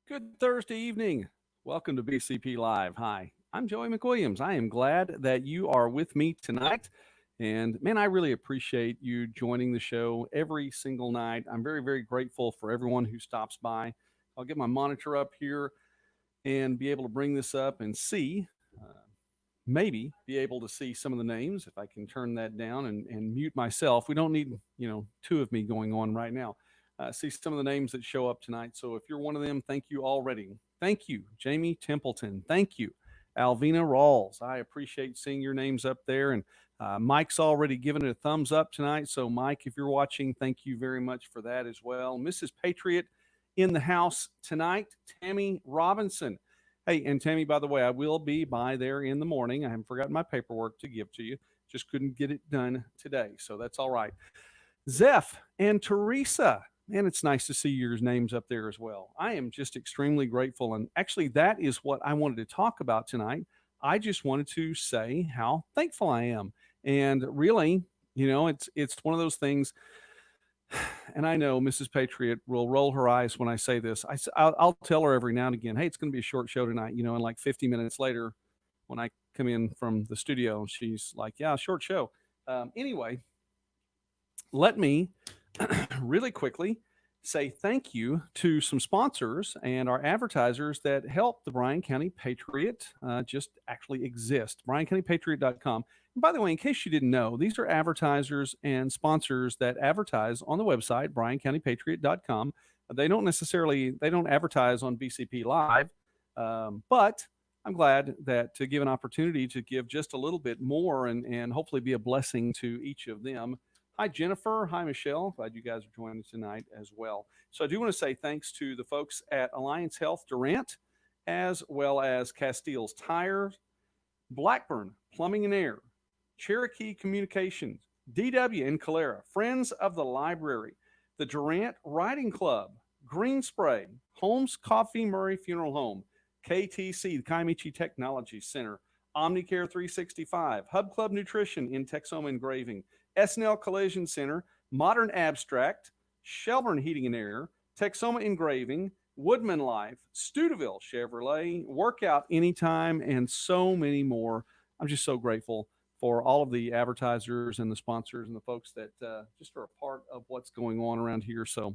Good Thursday evening. Welcome to BCP Live. Hi, I'm Joey McWilliams. I am glad that you are with me tonight. And man, I really appreciate you joining the show every single night. I'm very, very grateful for everyone who stops by. I'll get my monitor up here and be able to bring this up and see, maybe be able to see some of the names if I can turn that down and mute myself. We don't need, two of me going on right now. See some of the names that show up tonight. So if you're one of them, thank you already. Thank you, Jamie Templeton. Thank you, Alvina Rawls. I appreciate seeing your names up there. And Mike's already given it a thumbs up tonight. So, Mike, if you're watching, thank you very much for that as well. Mrs. Patriot in the house tonight, Tammy Robinson. Hey, and Tammy, by the way, I will be by there in the morning. I haven't forgotten my paperwork to give to you. Just couldn't get it done today. So that's all right. Zeph and Teresa. Man, it's nice to see your names up there as well. I am just extremely grateful. And actually, that is what I wanted to talk about tonight. I just wanted to say how thankful I am. And really, it's one of those things. And I know Mrs. Patriot will roll her eyes when I say this. I'll tell her every now and again, hey, it's going to be a short show tonight, and like 50 minutes later, when I come in from the studio, she's like, yeah, short show. Anyway, let me really quickly say thank you to some sponsors and our advertisers that help the Bryan County Patriot just actually exist. BryanCountyPatriot.com. And by the way, in case you didn't know, these are advertisers and sponsors that advertise on the website, BryanCountyPatriot.com. They don't advertise on BCP Live, but I'm glad that to give an opportunity to give just a little bit more and hopefully be a blessing to each of them. Hi, Jennifer. Hi, Michelle. Glad you guys are joining tonight as well. So I do want to say thanks to the folks at Alliance Health Durant, as well as Castile's Tires, Blackburn Plumbing and Air, Cherokee Communications, DW in Calera, Friends of the Library, the Durant Riding Club, Green Spray, Holmes Coffee Murray Funeral Home, KTC, the Kaimichi Technology Center, Omnicare 365, Hub Club Nutrition in Texoma Engraving, SNL Collision Center, Modern Abstract, Shelburne Heating and Air, Texoma Engraving, Woodman Life, Stuteville Chevrolet, Workout Anytime, and so many more. I'm just so grateful for all of the advertisers and the sponsors and the folks that just are a part of what's going on around here. So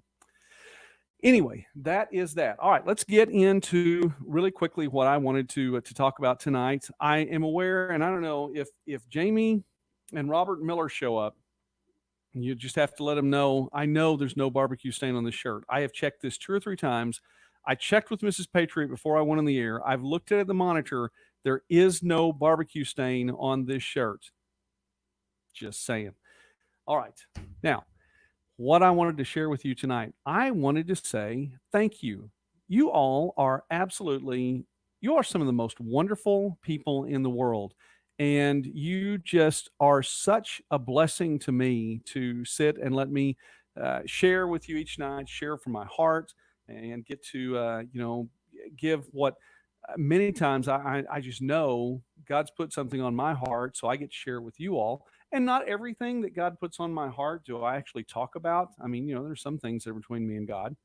anyway, that is that. All right, let's get into really quickly what I wanted to talk about tonight. I am aware, and I don't know if Jamie and Robert Miller show up, you just have to let them know. I know there's no barbecue stain on this shirt. I have checked this 2 or 3 times. I checked with Mrs. Patriot before I went on the air. I've looked at the monitor. There is no barbecue stain on this shirt. Just saying. All right. Now, what I wanted to share with you tonight, I wanted to say thank you. You all are you are some of the most wonderful people in the world. And you just are such a blessing to me to sit and let me share with you each night, share from my heart, and get to, give what many times I just know God's put something on my heart, so I get to share it with you all. And not everything that God puts on my heart do I actually talk about. I mean, there's some things that are between me and God,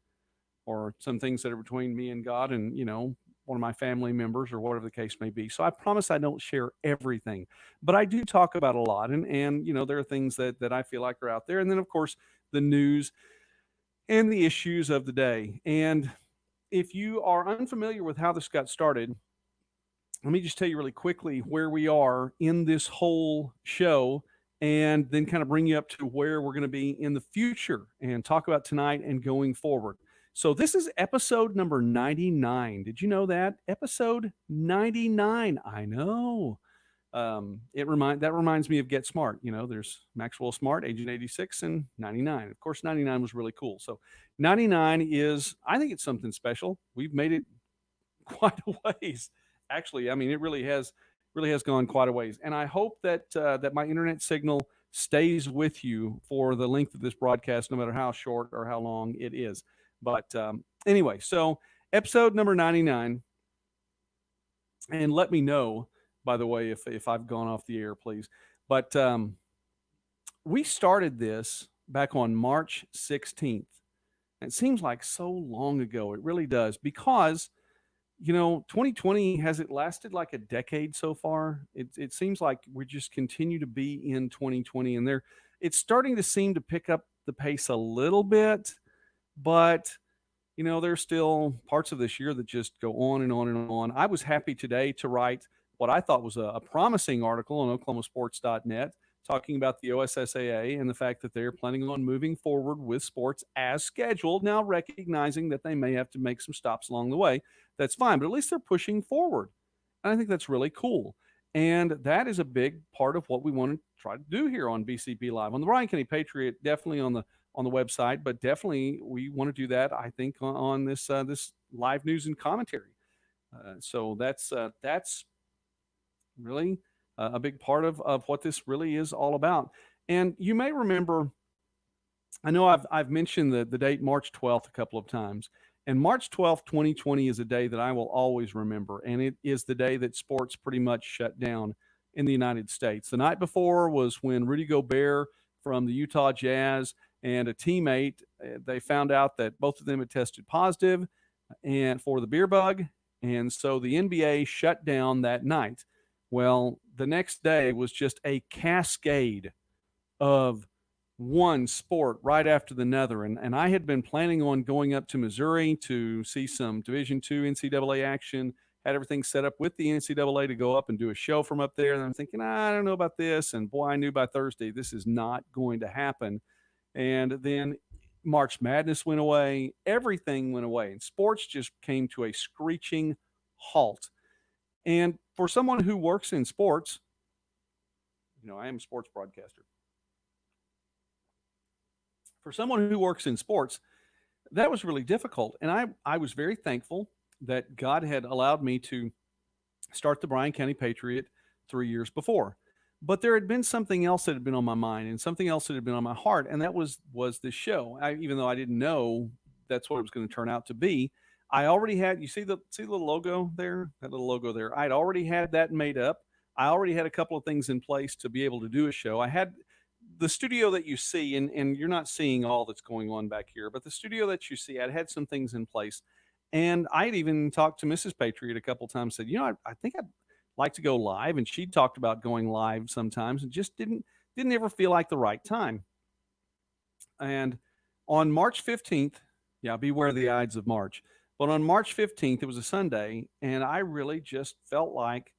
or some things that are between me and God and, one of my family members or whatever the case may be. So I promise I don't share everything, but I do talk about a lot. And there are things that I feel like are out there. And then, of course, the news and the issues of the day. And if you are unfamiliar with how this got started, let me just tell you really quickly where we are in this whole show and then kind of bring you up to where we're going to be in the future and talk about tonight and going forward. So this is episode number 99. Did you know that? Episode 99. I know. That reminds me of Get Smart. There's Maxwell Smart, Agent 86, and 99. Of course, 99 was really cool. So 99 is, I think it's something special. We've made it quite a ways. Actually, I mean, it really has gone quite a ways. And I hope that that my internet signal stays with you for the length of this broadcast, no matter how short or how long it is. But anyway, so episode number 99. And let me know, by the way, if I've gone off the air, please. But we started this back on March 16th. It seems like so long ago. It really does because 2020 has it lasted like a decade so far. It seems like we just continue to be in 2020, and it's starting to seem to pick up the pace a little bit, but there's still parts of this year that just go on and on and on. I was happy today to write what I thought was a promising article on oklahomasports.net talking about the OSSAA and the fact that they're planning on moving forward with sports as scheduled, now recognizing that they may have to make some stops along the way. That's fine, but at least they're pushing forward. And I think that's really cool. And that is a big part of what we want to try to do here on BCP Live. On the Bryan County Patriot, definitely on the website, but definitely we want to do that. I think on this live news and commentary. So that's really a big part of what this really is all about. And you may remember, I know I've mentioned the date March 12th a couple of times. And March 12th, 2020 is a day that I will always remember. And it is the day that sports pretty much shut down in the United States. The night before was when Rudy Gobert from the Utah Jazz and a teammate, they found out that both of them had tested positive and for the beer bug. And so the NBA shut down that night. Well, the next day was just a cascade of one sport right after the other. And I had been planning on going up to Missouri to see some Division II NCAA action, had everything set up with the NCAA to go up and do a show from up there. And I'm thinking, I don't know about this. And boy, I knew by Thursday, this is not going to happen. And then March Madness went away, everything went away, and sports just came to a screeching halt. And for someone who works in sports, I am a sports broadcaster. For someone who works in sports, that was really difficult. And I was very thankful that God had allowed me to start the Bryan County Patriot 3 years before. But there had been something else that had been on my mind and something else that had been on my heart, and that was this show. Even though I didn't know that's what it was going to turn out to be, I already had. You see the little logo there, that little logo there. I'd already had that made up. I already had a couple of things in place to be able to do a show. I had the studio that you see, and you're not seeing all that's going on back here, but the studio that you see, I'd had some things in place. And I'd even talked to Mrs. Patriot a couple of times, said, I think I'd like to go live. And she talked about going live sometimes and just didn't ever feel like the right time. And on March 15th, yeah, beware the Ides of March. But on March 15th, it was a Sunday, and I really just felt like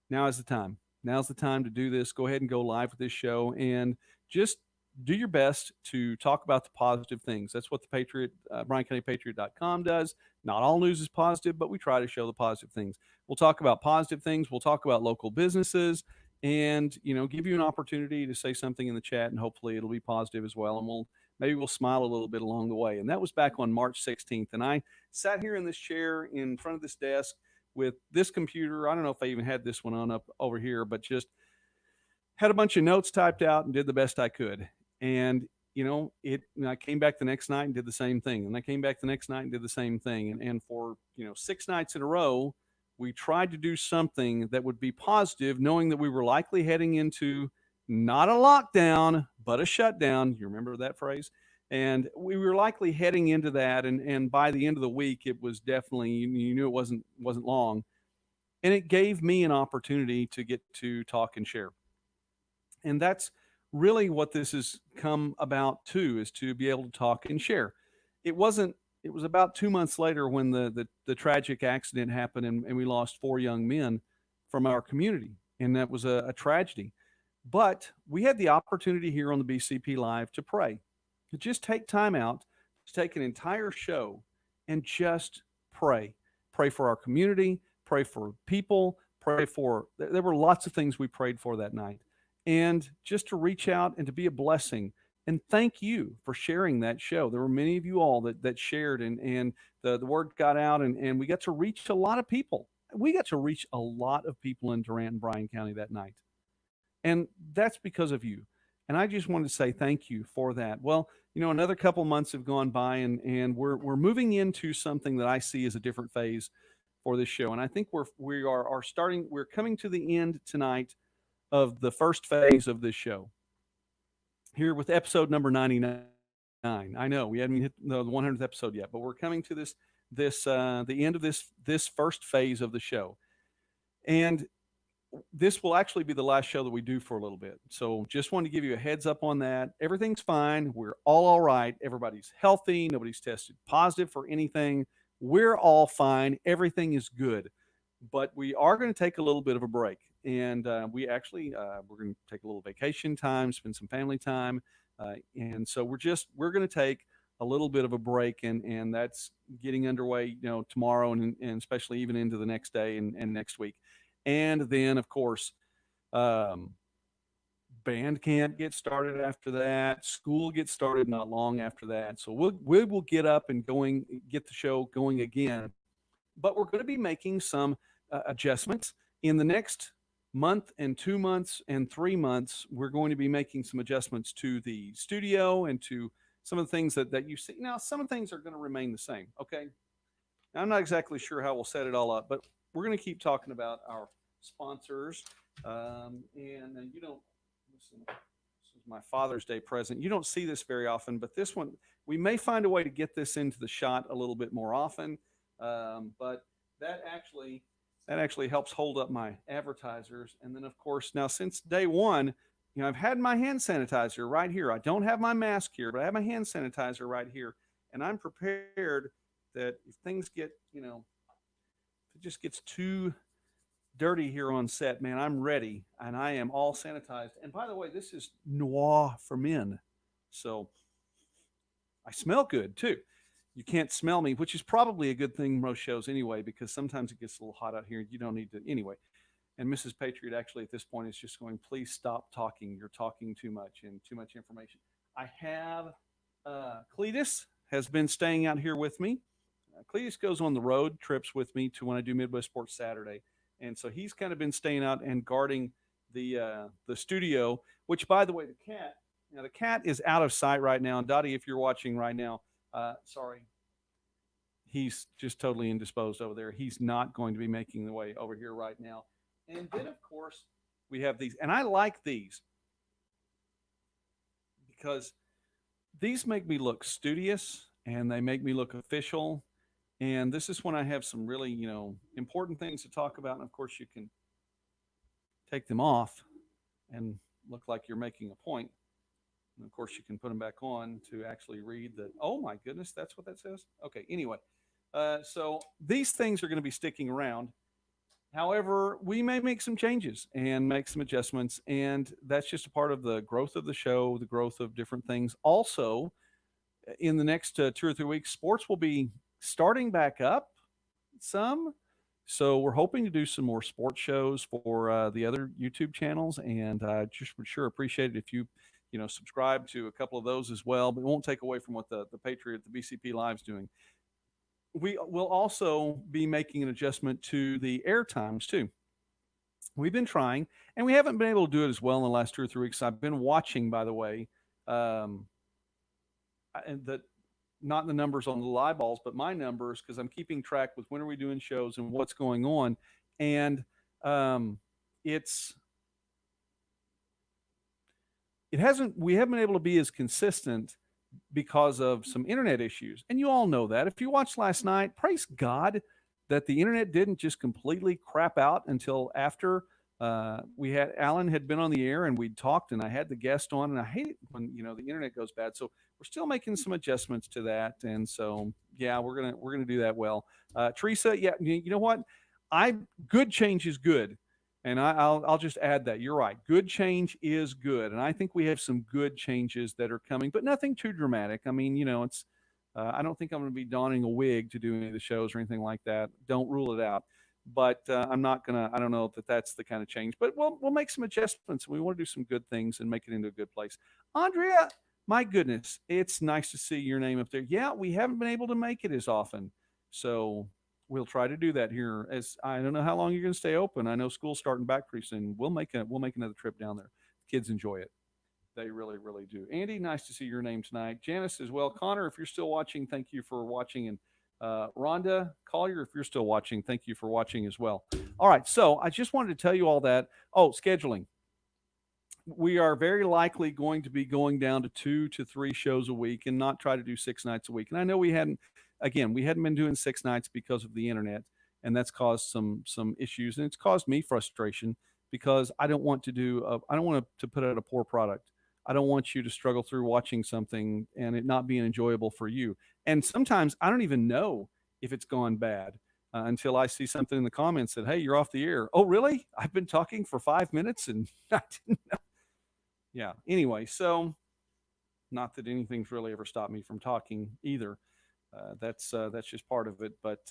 now is the time. Now's the time to do this. Go ahead and go live with this show and just do your best to talk about the positive things. That's what the Patriot, BryanCountyPatriot.com does. Not all news is positive, but we try to show the positive things. We'll talk about positive things. We'll talk about local businesses and, give you an opportunity to say something in the chat, and hopefully it'll be positive as well. And maybe we'll smile a little bit along the way. And that was back on March 16th. And I sat here in this chair in front of this desk with this computer. I don't know if I even had this one on up over here, but just had a bunch of notes typed out and did the best I could. And I came back the next night and did the same thing. And I came back the next night and did the same thing. And for 6 nights in a row, we tried to do something that would be positive, knowing that we were likely heading into not a lockdown, but a shutdown. You remember that phrase? And we were likely heading into that. And by the end of the week, it was definitely, you knew it wasn't long. And it gave me an opportunity to get to talk and share. And that's really what this has come about too, is to be able to talk and share. It was about 2 months later when the tragic accident happened, and we lost 4 young men from our community. And that was a tragedy. But we had the opportunity here on the BCP Live to pray, to just take time out, to take an entire show and just pray. Pray for our community, pray for people, there were lots of things we prayed for that night. And just to reach out and to be a blessing. And thank you for sharing that show. There were many of you all that shared, and the word got out, and we got to reach a lot of people. We got to reach a lot of people in Durant and Bryan County that night. And that's because of you. And I just wanted to say thank you for that. Well, another couple months have gone by, and we're moving into something that I see as a different phase for this show. And I think we're coming to the end tonight of the first phase of this show here with episode number 99. I know we haven't hit the 100th episode yet, but we're coming to the end of this first phase of the show, and this will actually be the last show that we do for a little bit. So just wanted to give you a heads up on that. Everything's fine. We're all right. Everybody's healthy. Nobody's tested positive for anything. We're all fine. Everything is good. But we are going to take a little bit of a break. And we're going to take a little vacation time, spend some family time. And so we're going to take a little bit of a break. And that's getting underway, tomorrow and especially even into the next day and next week. And then, of course, um, band camp gets started after that. School gets started not long after that. So we will get up and get the show going again. But we're going to be making some adjustments in the next month and 2 months and 3 months. We're going to be making some adjustments to the studio and to some of the things that you see. Now, some of the things are going to remain the same. Okay. Now, I'm not exactly sure how we'll set it all up, but we're going to keep talking about our sponsors. And you don't listen. This is my Father's Day present. You don't see this very often, but this one we may find a way to get this into the shot a little bit more often. But that actually helps hold up my advertisers. And then, of course, now since day one, I've had my hand sanitizer right here. I don't have my mask here, but I have my hand sanitizer right here, and I'm prepared that if things get, if it just gets too dirty here on set, man, I'm ready and I am all sanitized. And by the way, this is Noir for Men. So I smell good too. You can't smell me, which is probably a good thing most shows anyway, because sometimes it gets a little hot out here. You don't need to anyway. And Mrs. Patriot actually at this point is just going, please stop talking. You're talking too much and too much information. I have Cletus has been staying out here with me. Cletus goes on the road trips with me to when I do Midwest Sports Saturday. And so he's kind of been staying out and guarding the studio, which, by the way, the cat is out of sight right now. And Dottie, if you're watching right now, sorry, he's just totally indisposed over there. He's not going to be making the way over here right now. And then, of course, we have these. And I like these because these make me look studious and they make me look official. And this is when I have some really, important things to talk about. And of course, you can take them off and look like you're making a point. And of course, you can put them back on to actually read that. Oh my goodness, that's what that says. Okay. Anyway, so these things are going to be sticking around. However, we may make some changes and make some adjustments, and that's just a part of the growth of the show, the growth of different things. Also, in the next 2 or 3 weeks, sports will be starting back up some. So we're hoping to do some more sports shows for the other YouTube channels, and I just would sure appreciate it if you subscribe to a couple of those as well. But it won't take away from what the Patriot, the BCP Live's doing. We will also be making an adjustment to the air times too. We've been trying, and we haven't been able to do it as well in the last 2 or 3 weeks. I've been watching, by the way, and that not the numbers on the live balls, but my numbers, because I'm keeping track with when are we doing shows and what's going on. And it's we haven't been able to be as consistent because of some internet issues. And you all know that. If you watched last night, praise God that the internet didn't just completely crap out until after Alan had been on the air and we'd talked and I had the guest on, and I hate it when the internet goes bad. So we're still making some adjustments to that. And so yeah, we're gonna do that well. Teresa, yeah, you know what? Good change is good. And I'll just add that. You're right. Good change is good. And I think we have some good changes that are coming, but nothing too dramatic. I mean, it's, I don't think I'm going to be donning a wig to do any of the shows or anything like that. Don't rule it out. But I'm not going to, I don't know that that's the kind of change, but we'll make some adjustments. We want to do some good things and make it into a good place. Andrea, my goodness, it's nice to see your name up there. Yeah, we haven't been able to make it as often. So we'll try to do that here. As I don't know how long you're going to stay open. I know school's starting back pretty soon. We'll make another trip down there. Kids enjoy it. They really, really do. Andy, nice to see your name tonight. Janice as well. Connor, if you're still watching, thank you for watching. And Rhonda Collier, if you're still watching, thank you for watching as well. All right, so I just wanted to tell you all that. Oh, scheduling. we are very likely going to be going down to 2 to 3 shows a week and not try to do 6 nights a week. And I know we hadn't been doing 6 nights because of the internet, and that's caused some issues, and it's caused me frustration because I don't want to put out a poor product. I don't want you to struggle through watching something and it not being enjoyable for you. And sometimes I don't even know if it's gone bad until I see something in the comments that, hey, you're off the air. Oh, really? I've been talking for 5 minutes and I didn't know. Yeah. Anyway, so not that anything's really ever stopped me from talking either. That's just part of it. But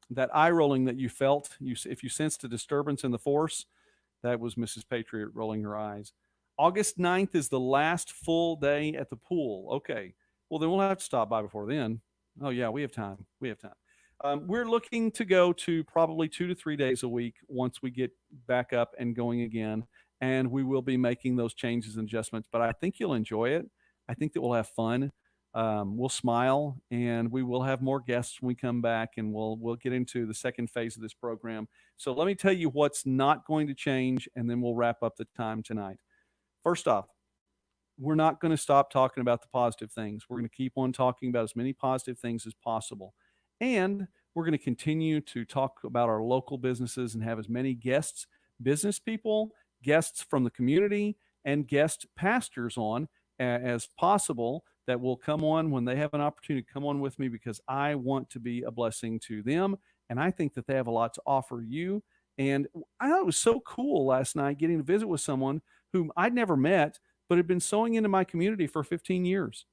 that eye rolling that you felt, if you sensed a disturbance in the force, that was Mrs. Patriot rolling her eyes. August 9th is the last full day at the pool. Okay. Well, then we'll have to stop by before then. Oh, yeah, we have time. We have time. We're looking to go to probably 2 to 3 days a week once we get back up and going again. And we will be making those changes and adjustments. But I think you'll enjoy it. I think that we'll have fun. We'll smile, and we will have more guests when we come back, and we'll get into the second phase of this program. So let me tell you what's not going to change, and then we'll wrap up the time tonight. First off, we're not going to stop talking about the positive things. We're going to keep on talking about as many positive things as possible. And we're going to continue to talk about our local businesses and have as many guests, business people, guests from the community, and guest pastors on as possible that will come on when they have an opportunity to come on with me because I want to be a blessing to them. And I think that they have a lot to offer you. And I thought it was so cool last night getting to visit with someone whom I'd never met, but had been sewing into my community for 15 years.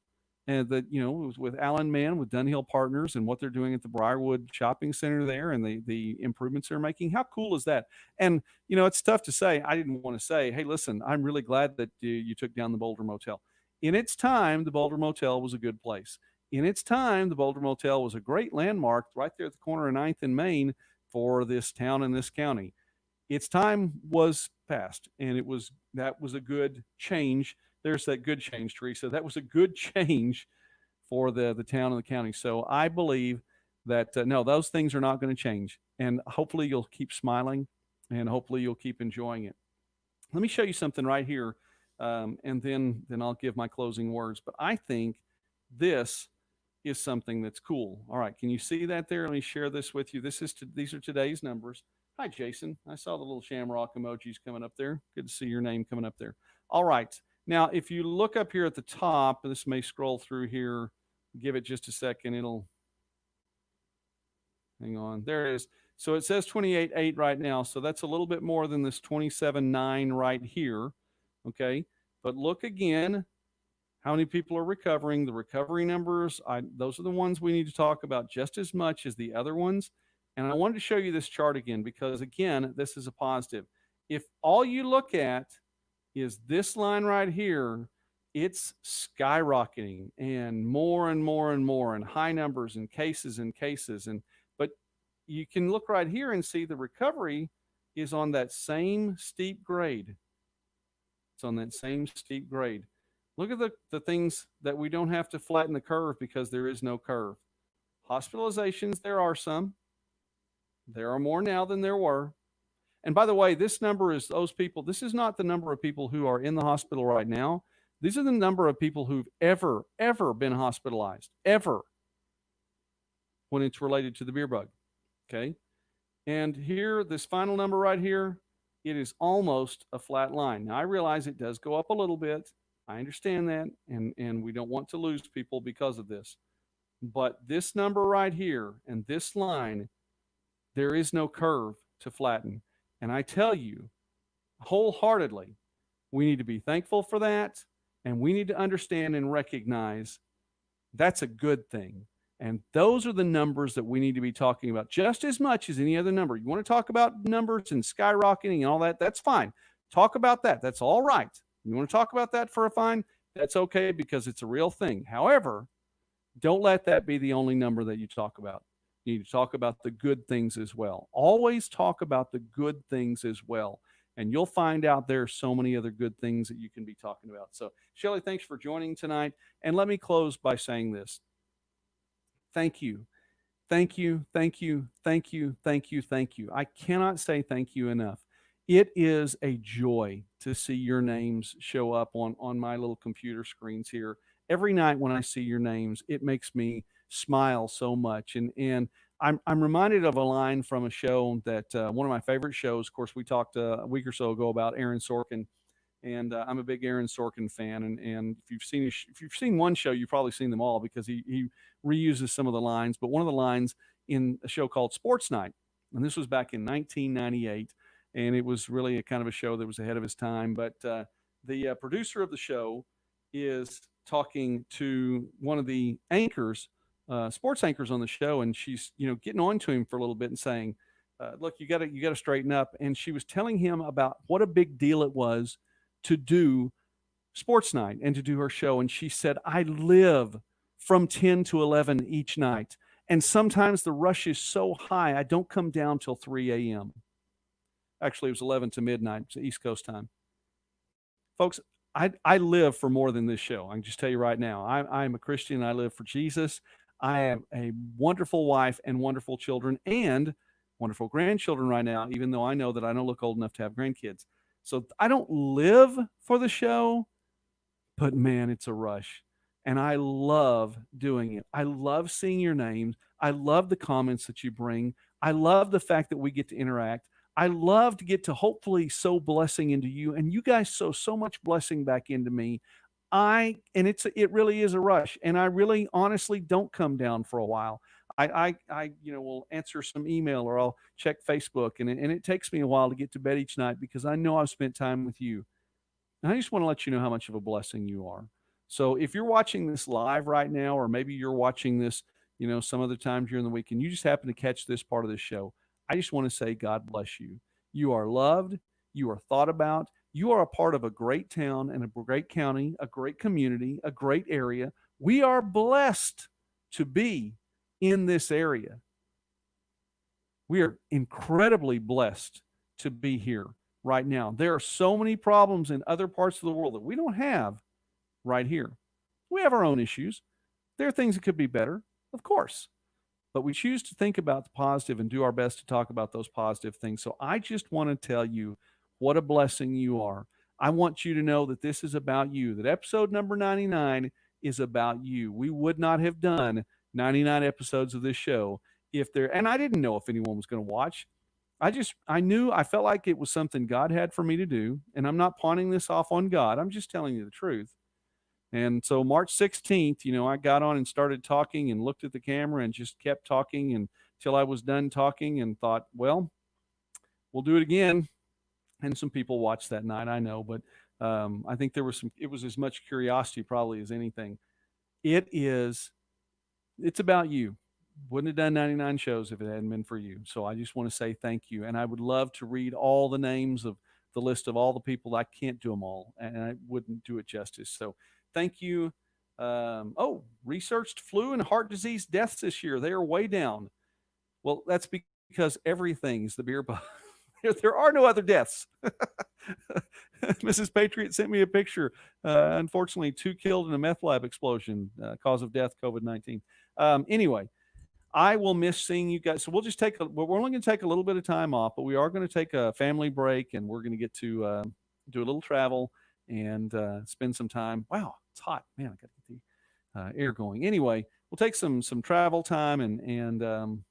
And that, it was with Alan Mann with Dunhill Partners and what they're doing at the Briarwood Shopping Center there and the improvements they're making. How cool is that? And, it's tough to say. I didn't want to say, hey, listen, I'm really glad that you took down the Boulder Motel. In its time, the Boulder Motel was a good place. In its time, the Boulder Motel was a great landmark right there at the corner of 9th and Main for this town and this county. Its time was past, and that was a good change. There's that good change, Teresa. That was a good change for the town and the county. So I believe that no, those things are not going to change, and hopefully you'll keep smiling, and hopefully you'll keep enjoying it. Let me show you something right here, and then I'll give my closing words. But I think this is something that's cool. All right, can you see that there? Let me share this with you. These are today's numbers. Hi, Jason. I saw the little shamrock emojis coming up there. Good to see your name coming up there. All right. Now, if you look up here at the top, this may scroll through here. Give it just a second. Hang on. There it is. So it says 28.8 right now. So that's a little bit more than this 27.9 right here. Okay. But look again. How many people are recovering? The recovery numbers, those are the ones we need to talk about just as much as the other ones. And I wanted to show you this chart again because, again, this is a positive. If all you look at is this line right here, it's skyrocketing and more and more and more and high numbers and cases and cases. But you can look right here and see the recovery is on that same steep grade. It's on that same steep grade. Look at the things that we don't have to flatten the curve because there is no curve. Hospitalizations, there are some. There are more now than there were. And by the way, this number is those people. This is not the number of people who are in the hospital right now. These are the number of people who've ever been hospitalized, ever, when it's related to the beer bug. Okay. And here, this final number right here, it is almost a flat line. Now, I realize it does go up a little bit. I understand that, and we don't want to lose people because of this. But this number right here and this line, there is no curve to flatten. And I tell you wholeheartedly, we need to be thankful for that, and we need to understand and recognize that's a good thing. And those are the numbers that we need to be talking about just as much as any other number. You want to talk about numbers and skyrocketing and all that, that's fine. Talk about that. That's all right. You want to talk about that for a fine? That's okay because it's a real thing. However, don't let that be the only number that you talk about. You need to talk about the good things as well. Always talk about the good things as well. And you'll find out there are so many other good things that you can be talking about. So, Shelley, thanks for joining tonight. And let me close by saying this. Thank you. Thank you. Thank you. Thank you. Thank you. Thank you. I cannot say thank you enough. It is a joy to see your names show up on my little computer screens here. Every night when I see your names, it makes me smile so much. And I'm reminded of a line from a show that one of my favorite shows. Of course, we talked a week or so ago about Aaron Sorkin, and I'm a big Aaron Sorkin fan. And if you've seen one show, you've probably seen them all because he reuses some of the lines. But one of the lines in a show called Sports Night, and this was back in 1998, and it was really a kind of a show that was ahead of his time. But the producer of the show is talking to one of the anchors, sports anchors on the show, and she's getting on to him for a little bit and saying, "Look, you got to straighten up." And she was telling him about what a big deal it was to do sports night and to do her show. And she said, "I live from 10 to 11 each night. And sometimes the rush is so high, I don't come down till 3 a.m." Actually, it was 11 to midnight, it's East Coast time. Folks, I live for more than this show. I can just tell you right now, I'm a Christian. I live for Jesus. I have a wonderful wife and wonderful children and wonderful grandchildren right now, even though I know that I don't look old enough to have grandkids. So I don't live for the show, but man, it's a rush. And I love doing it. I love seeing your names. I love the comments that you bring. I love the fact that we get to interact. I love to get to hopefully sow blessing into you, and you guys sow so much blessing back into me. It really is a rush, and I really honestly don't come down for a while. I will answer some email or I'll check Facebook, and it takes me a while to get to bed each night because I know I've spent time with you. And I just want to let you know how much of a blessing you are. So if you're watching this live right now, or maybe you're watching this, some other time during the week, and you just happen to catch this part of the show, I just want to say, God bless you. You are loved. You are thought about. You are a part of a great town and a great county, a great community, a great area. We are blessed to be in this area. We are incredibly blessed to be here right now. There are so many problems in other parts of the world that we don't have right here. We have our own issues. There are things that could be better, of course, but we choose to think about the positive and do our best to talk about those positive things. So I just want to tell you what a blessing you are. I want you to know that this is about you, that episode number 99 is about you. We would not have done 99 episodes of this show if there, and I didn't know if anyone was going to watch. I felt like it was something God had for me to do. And I'm not pawning this off on God. I'm just telling you the truth. And so March 16th, I got on and started talking and looked at the camera and just kept talking until I was done talking and thought, well, we'll do it again. And some people watched that night, I know, but I think it was as much curiosity probably as anything. It's about you. Wouldn't have done 99 shows if it hadn't been for you. So I just want to say thank you. And I would love to read all the names of the list of all the people. I can't do them all, and I wouldn't do it justice. So thank you. Researched flu and heart disease deaths this year. They are way down. Well, that's because everything is the beer bug. There are no other deaths. Mrs. Patriot sent me a picture. Unfortunately, 2 killed in a meth lab explosion. Cause of death, COVID-19. Anyway, I will miss seeing you guys. So we're only going to take a little bit of time off, but we are going to take a family break, and we're going to get to do a little travel and spend some time. Wow, it's hot, man! I got to get the air going. Anyway, we'll take some travel time, and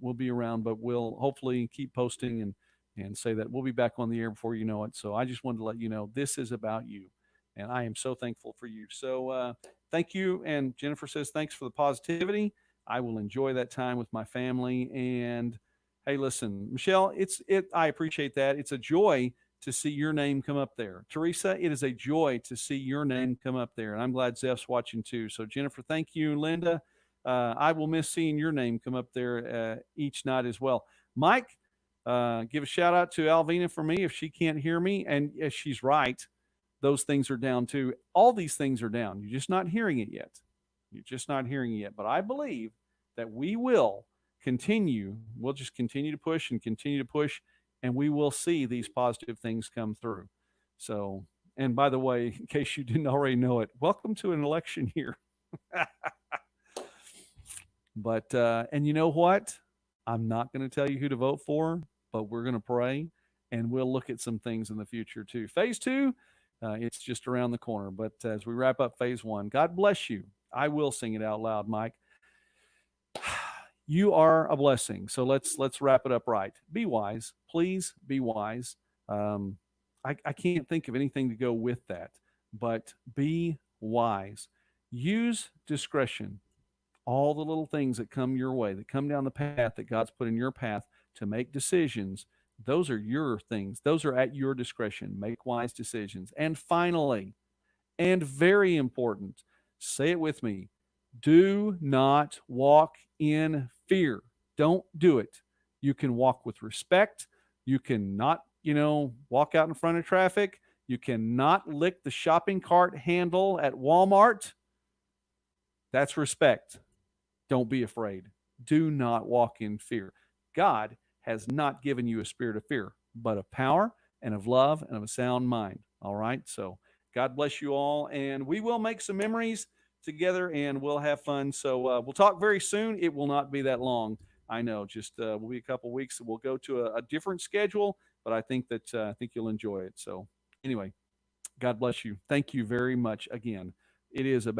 we'll be around, but we'll hopefully keep posting and say that we'll be back on the air before you know it. So I just wanted to let you know this is about you, and I am so thankful for you. So thank you. And Jennifer says thanks for the positivity. I will enjoy that time with my family. And hey, listen, Michelle, I appreciate that. It's a joy to see your name come up there. Teresa, it is a joy to see your name come up there. And I'm glad Zeph's watching too. So Jennifer, thank you. Linda, I will miss seeing your name come up there each night as well. Mike, give a shout out to Alvina for me if she can't hear me. And yes, she's right. Those things are down too. All these things are down. You're just not hearing it yet. You're just not hearing it yet. But I believe that we will continue. We'll just continue to push and continue to push, and we will see these positive things come through. So, and by the way, in case you didn't already know it, welcome to an election year. But, and you know what? I'm not going to tell you who to vote for, but we're going to pray and we'll look at some things in the future too. Phase two, it's just around the corner. But as we wrap up phase one, God bless you. I will sing it out loud, Mike. You are a blessing. So let's wrap it up right. Be wise, please. Be wise. Um, I can't think of anything to go with that, but be wise. Use discretion. All the little things that come your way, that come down the path that God's put in your path to make decisions, those are your things. Those are at your discretion. Make wise decisions. And finally, and very important, say it with me, do not walk in fear. Don't do it. You can walk with respect. You cannot, walk out in front of traffic. You cannot lick the shopping cart handle at Walmart. That's respect. Don't be afraid. Do not walk in fear. God has not given you a spirit of fear, but of power and of love and of a sound mind. All right. So God bless you all. And we will make some memories together and we'll have fun. So we'll talk very soon. It will not be that long. I know. Just we'll be a couple weeks. We'll go to a different schedule, but I think that I think you'll enjoy it. So anyway, God bless you. Thank you very much again. It is about